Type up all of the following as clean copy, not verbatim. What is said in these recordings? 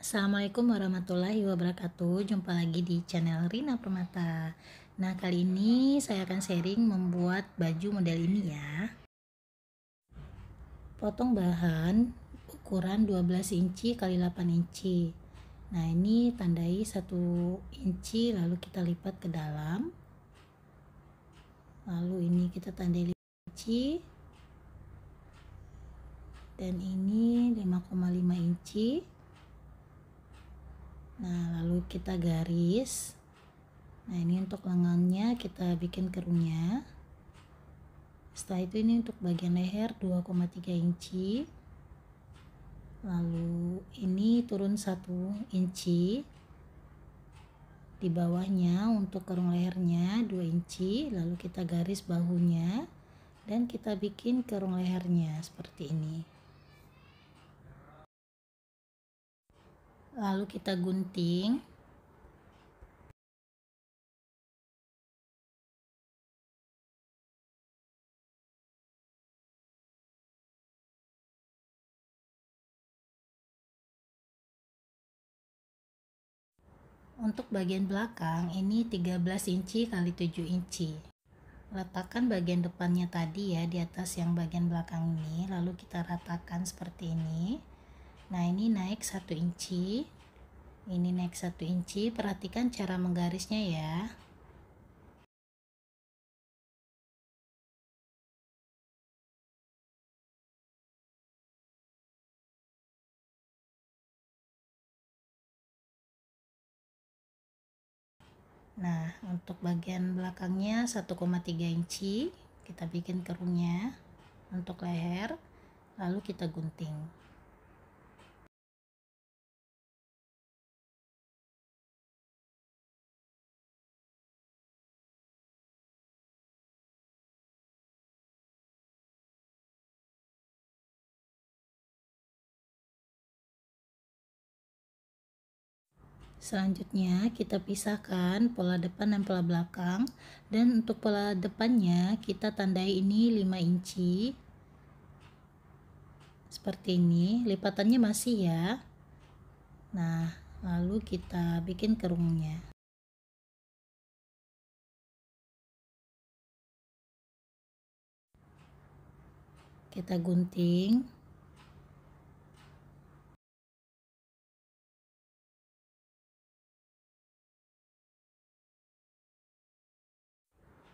Assalamualaikum warahmatullahi wabarakatuh. Jumpa lagi di channel Rina Permata. Nah, kali ini saya akan sharing membuat baju model ini ya. Potong bahan ukuran 12 inci x 8 inci. Nah, ini tandai 1 inci lalu kita lipat ke dalam. Lalu ini kita tandai 5 inci. Dan ini 5,5 inci. Nah, lalu kita garis. Nah, ini untuk lengannya kita bikin kerungnya. Setelah itu ini untuk bagian leher 2,3 inci. Lalu ini turun 1 inci. Di bawahnya untuk kerung lehernya 2 inci. Lalu kita garis bahunya dan kita bikin kerung lehernya seperti ini. Lalu kita gunting. Untuk bagian belakang ini 13 inci x 7 inci. Letakkan bagian depannya tadi ya di atas yang bagian belakang ini, lalu kita ratakan seperti ini. Nah, ini naik 1 inci. Ini naik 1 inci. Perhatikan cara menggarisnya ya. Nah, untuk bagian belakangnya 1,3 inci. Kita bikin kerungnya untuk leher, lalu kita gunting. Selanjutnya kita pisahkan pola depan dan pola belakang, dan untuk pola depannya kita tandai ini 5 inci seperti ini. Lipatannya masih ya. Nah, lalu kita bikin kerungnya. Kita gunting.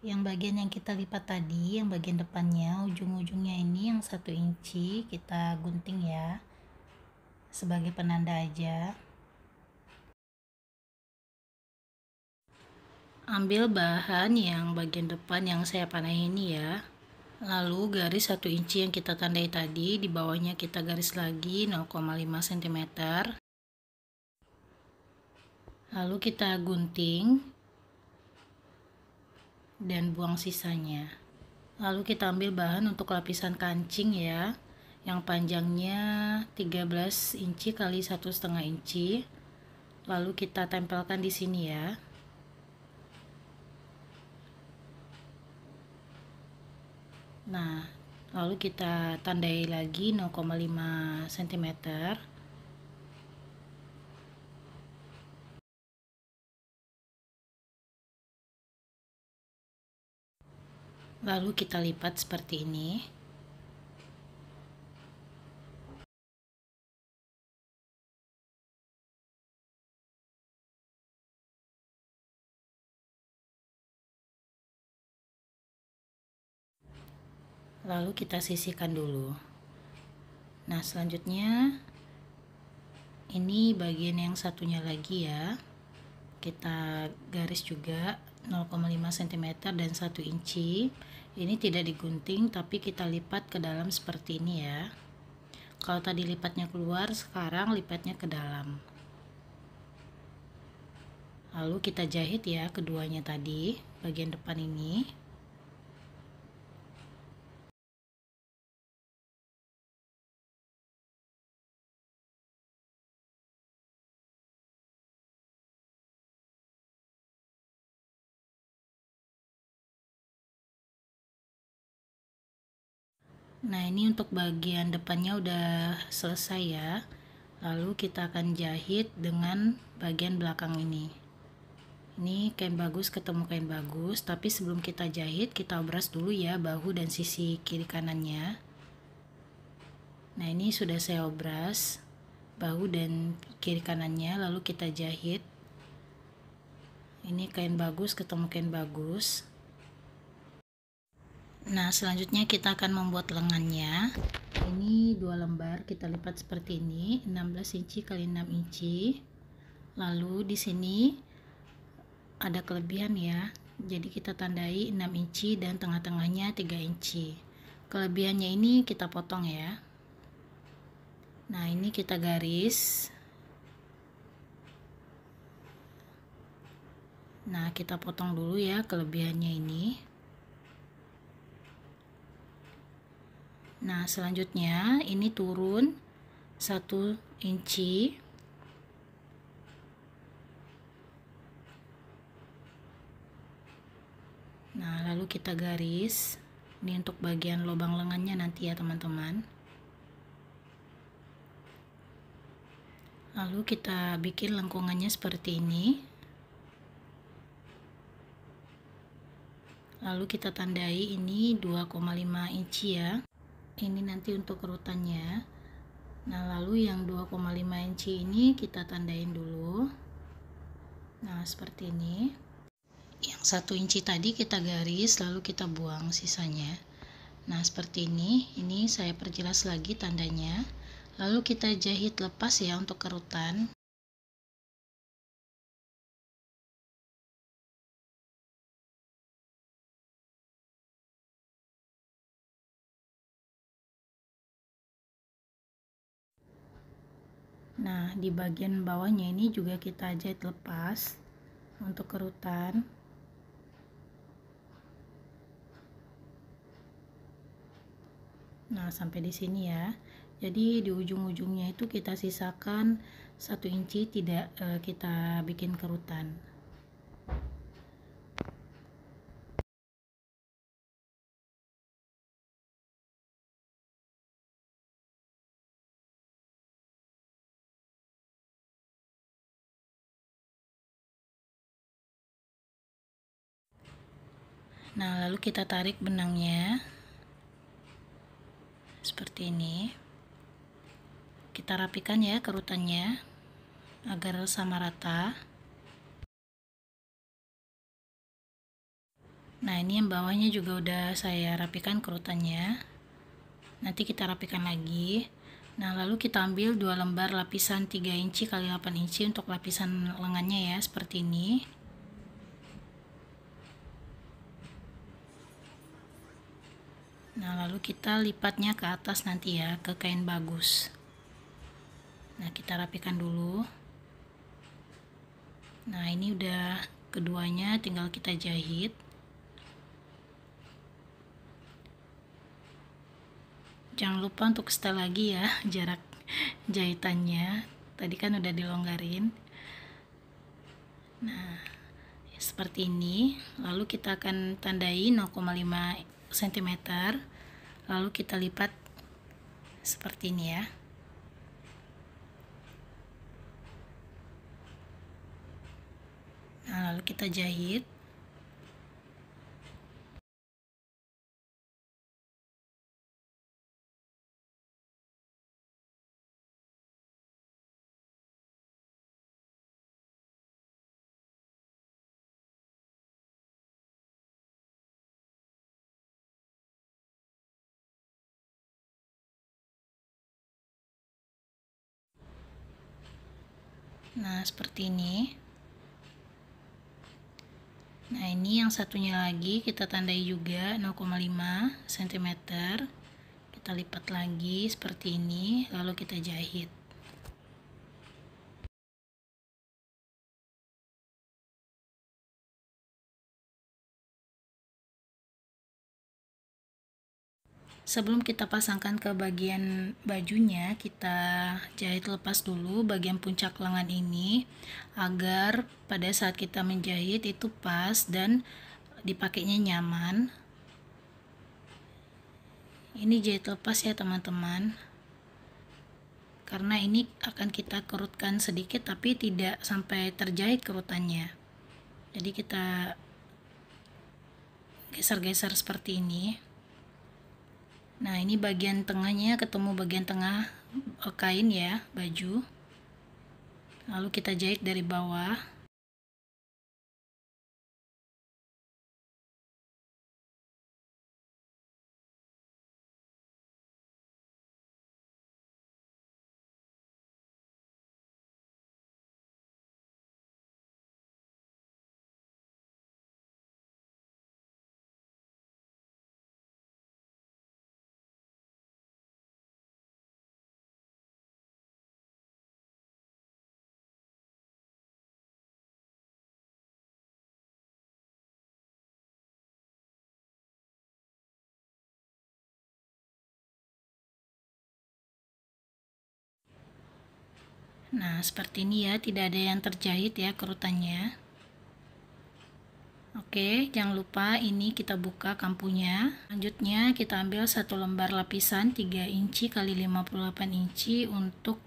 Yang bagian yang kita lipat tadi, yang bagian depannya, ujung-ujungnya ini yang 1 inci kita gunting ya, sebagai penanda aja. Ambil bahan yang bagian depan yang saya panah ini ya, lalu garis 1 inci yang kita tandai tadi, di bawahnya kita garis lagi 0,5 cm, lalu kita gunting dan buang sisanya. Lalu kita ambil bahan untuk lapisan kancing ya, yang panjangnya 13 inci kali 1,5 inci. Lalu kita tempelkan di sini ya. Nah, lalu kita tandai lagi 0,5 cm. Lalu kita lipat seperti ini. Lalu kita sisihkan dulu. Nah, selanjutnya ini bagian yang satunya lagi ya. Kita garis juga 0,5 cm dan 1 inci. Ini tidak digunting tapi kita lipat ke dalam seperti ini ya. Kalau tadi lipatnya keluar, sekarang lipatnya ke dalam. Lalu kita jahit ya keduanya tadi, bagian depan ini. Nah, ini untuk bagian depannya udah selesai ya. Lalu kita akan jahit dengan bagian belakang ini. Ini kain bagus ketemu kain bagus, tapi sebelum kita jahit kita obras dulu ya bahu dan sisi kiri kanannya. Nah, ini sudah saya obras bahu dan kiri kanannya, lalu kita jahit. Ini kain bagus ketemu kain bagus. Nah, selanjutnya kita akan membuat lengannya. Ini 2 lembar, kita lipat seperti ini, 16 inci kali 6 inci. Lalu di sini ada kelebihan ya. Jadi kita tandai 6 inci dan tengah-tengahnya 3 inci. Kelebihannya ini kita potong ya. Nah, ini kita garis. Nah, kita potong dulu ya kelebihannya ini. Nah, selanjutnya ini turun 1 inci. Nah, lalu kita garis. Ini untuk bagian lubang lengannya nanti ya, teman-teman. Lalu kita bikin lengkungannya seperti ini. Lalu kita tandai ini 2,5 inci ya. Ini nanti untuk kerutannya. Nah, lalu yang 2,5 inci ini kita tandain dulu. Nah, seperti ini. Yang 1 inci tadi kita garis, lalu kita buang sisanya. Nah, seperti ini. Ini saya perjelas lagi tandanya. Lalu kita jahit lepas ya untuk kerutan. Nah, di bagian bawahnya ini juga kita jahit lepas untuk kerutan. Nah, sampai di sini ya. Jadi di ujung-ujungnya itu kita sisakan 1 inci tidak kita bikin kerutan. Nah, lalu kita tarik benangnya seperti ini. Kita rapikan ya kerutannya agar sama rata. Nah, ini yang bawahnya juga udah saya rapikan kerutannya. Nanti kita rapikan lagi. Nah, lalu kita ambil 2 lembar lapisan 3 inci kali 8 inci untuk lapisan lengannya ya, seperti ini. Nah, lalu kita lipatnya ke atas nanti ya, ke kain bagus. Nah, kita rapikan dulu. Nah, ini udah keduanya, tinggal kita jahit. Jangan lupa untuk setel lagi ya jarak jahitannya. Tadi kan udah dilonggarin. Nah, seperti ini. Lalu kita akan tandai 0,5 cm. Lalu kita lipat seperti ini ya. Nah, lalu kita jahit. Nah, seperti ini. Nah, ini yang satunya lagi kita tandai juga 0,5 cm. Kita lipat lagi seperti ini, lalu kita jahit. Sebelum kita pasangkan ke bagian bajunya, kita jahit lepas dulu bagian puncak lengan ini agar pada saat kita menjahit itu pas dan dipakainya nyaman. Ini jahit lepas ya teman-teman, karena ini akan kita kerutkan sedikit tapi tidak sampai terjahit kerutannya. Jadi kita geser-geser seperti ini. Nah, ini bagian tengahnya ketemu bagian tengah kain ya, baju. Lalu kita jahit dari bawah. Nah, seperti ini ya, tidak ada yang terjahit ya kerutannya. Oke, jangan lupa ini kita buka kampunya. Selanjutnya kita ambil satu lembar lapisan 3 inci kali 58 inci untuk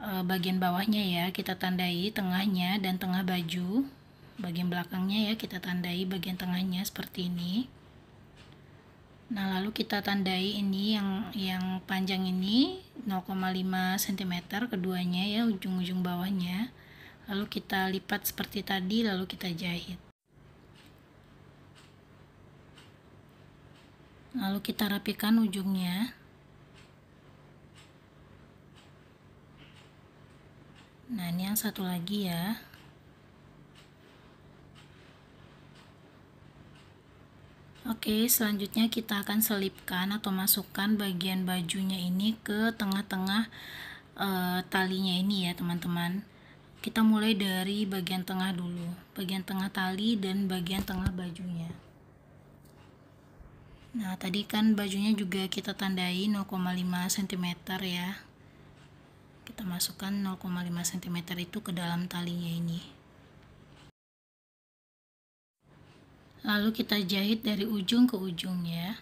bagian bawahnya ya. Kita tandai tengahnya dan tengah baju. Bagian belakangnya ya, kita tandai bagian tengahnya seperti ini. Nah, lalu kita tandai ini yang panjang ini 0,5 cm keduanya ya, ujung-ujung bawahnya. Lalu kita lipat seperti tadi, lalu kita jahit. Lalu kita rapikan ujungnya. Nah, ini yang satu lagi ya. Oke, selanjutnya kita akan selipkan atau masukkan bagian bajunya ini ke tengah-tengah talinya ini ya, teman-teman. Kita mulai dari bagian tengah dulu, bagian tengah tali dan bagian tengah bajunya. Nah, tadi kan bajunya juga kita tandai 0,5 cm ya. Kita masukkan 0,5 cm itu ke dalam talinya ini. Lalu kita jahit dari ujung ke ujung ya.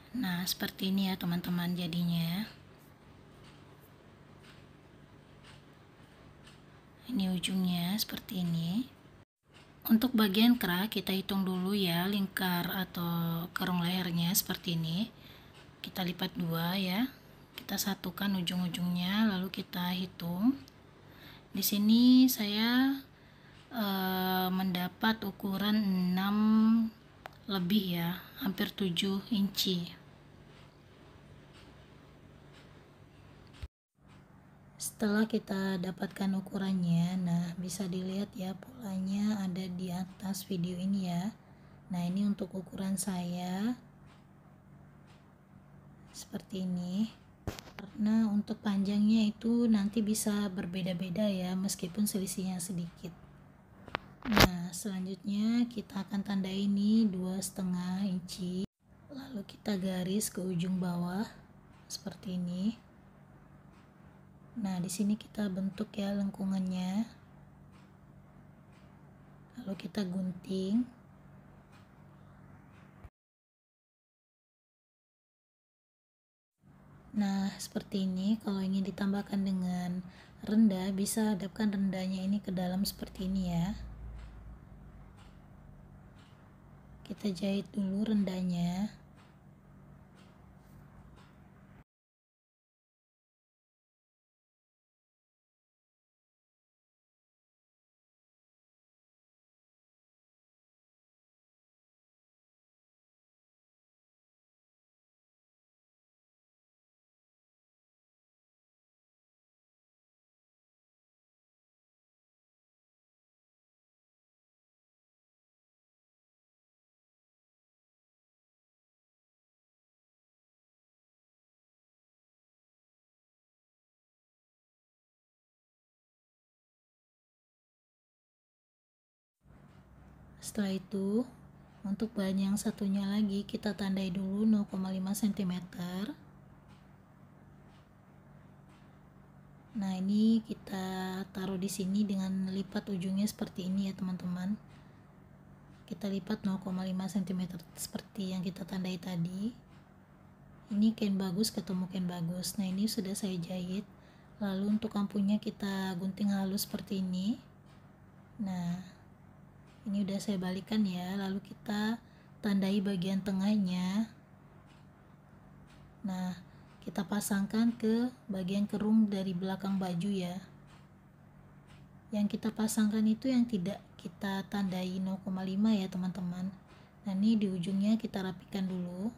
Nah, seperti ini ya teman-teman jadinya. Ini ujungnya seperti ini. Untuk bagian kera kita hitung dulu ya, lingkar atau kerung lehernya seperti ini. Kita lipat 2 ya. Kita satukan ujung-ujungnya lalu kita hitung. Di sini saya mendapat ukuran 6 lebih ya, hampir 7 inci. Setelah kita dapatkan ukurannya, nah bisa dilihat ya polanya ada di atas video ini ya. Nah ini untuk ukuran saya seperti ini. Karena untuk panjangnya itu nanti bisa berbeda-beda ya, meskipun selisihnya sedikit. Nah selanjutnya kita akan tandai ini 2,5 inci, lalu kita garis ke ujung bawah seperti ini. Nah di sini kita bentuk ya lengkungannya, lalu kita gunting. Nah seperti ini. Kalau ingin ditambahkan dengan rendah, bisa hadapkan rendahnya ini ke dalam seperti ini ya. Kita jahit dulu rendahnya. Setelah itu, untuk bahan yang satunya lagi kita tandai dulu 0,5 cm. Nah, ini kita taruh di sini dengan lipat ujungnya seperti ini ya, teman-teman. Kita lipat 0,5 cm seperti yang kita tandai tadi. Ini kain bagus ketemu kain bagus. Nah, ini sudah saya jahit. Lalu untuk kampunya kita gunting halus seperti ini. Nah, ini udah saya balikan ya, lalu kita tandai bagian tengahnya. Nah kita pasangkan ke bagian kerung dari belakang baju ya. Yang kita pasangkan itu yang tidak kita tandai 0,5 ya teman-teman. Nah ini di ujungnya kita rapikan dulu.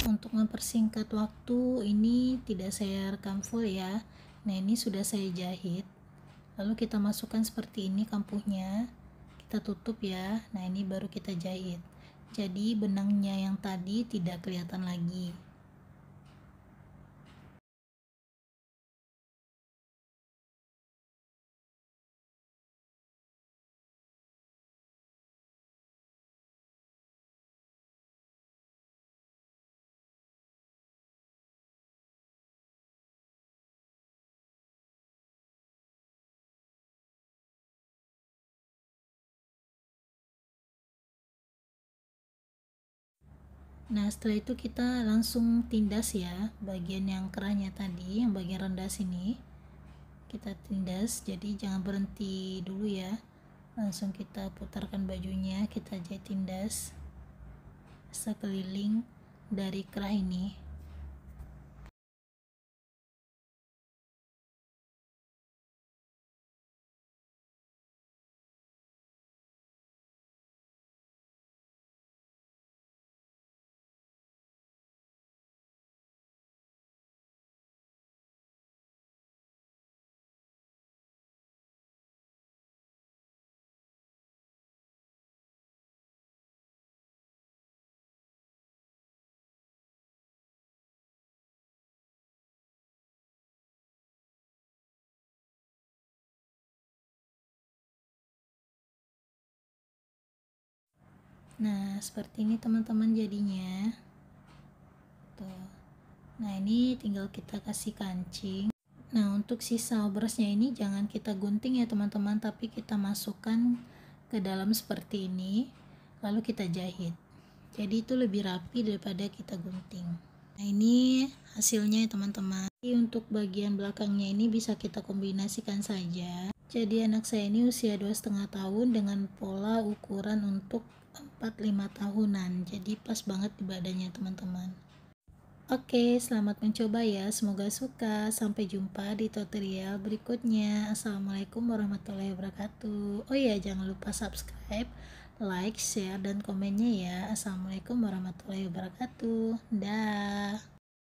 Untuk mempersingkat waktu ini tidak saya rekam full ya. Nah ini sudah saya jahit, lalu kita masukkan seperti ini kampuhnya, kita tutup ya. Nah ini baru kita jahit, jadi benangnya yang tadi tidak kelihatan lagi. Nah setelah itu kita langsung tindas ya bagian yang kerahnya tadi, yang bagian rendah sini kita tindas, jadi jangan berhenti dulu ya, langsung kita putarkan bajunya, kita jahit tindas sekeliling dari kerah ini. Nah seperti ini teman-teman jadinya tuh. Nah ini tinggal kita kasih kancing. Nah untuk sisa obrasnya ini jangan kita gunting ya teman-teman, tapi kita masukkan ke dalam seperti ini lalu kita jahit, jadi itu lebih rapi daripada kita gunting. Nah ini hasilnya ya teman-teman. Untuk bagian belakangnya ini bisa kita kombinasikan saja. Jadi anak saya ini usia 2,5 tahun dengan pola ukuran untuk 4-5 tahunan, jadi pas banget di badannya teman-teman. Oke, selamat mencoba ya, semoga suka. Sampai jumpa di tutorial berikutnya. Assalamualaikum warahmatullahi wabarakatuh. Oh iya, jangan lupa subscribe, like, share, dan komennya ya. Assalamualaikum warahmatullahi wabarakatuh. Dah.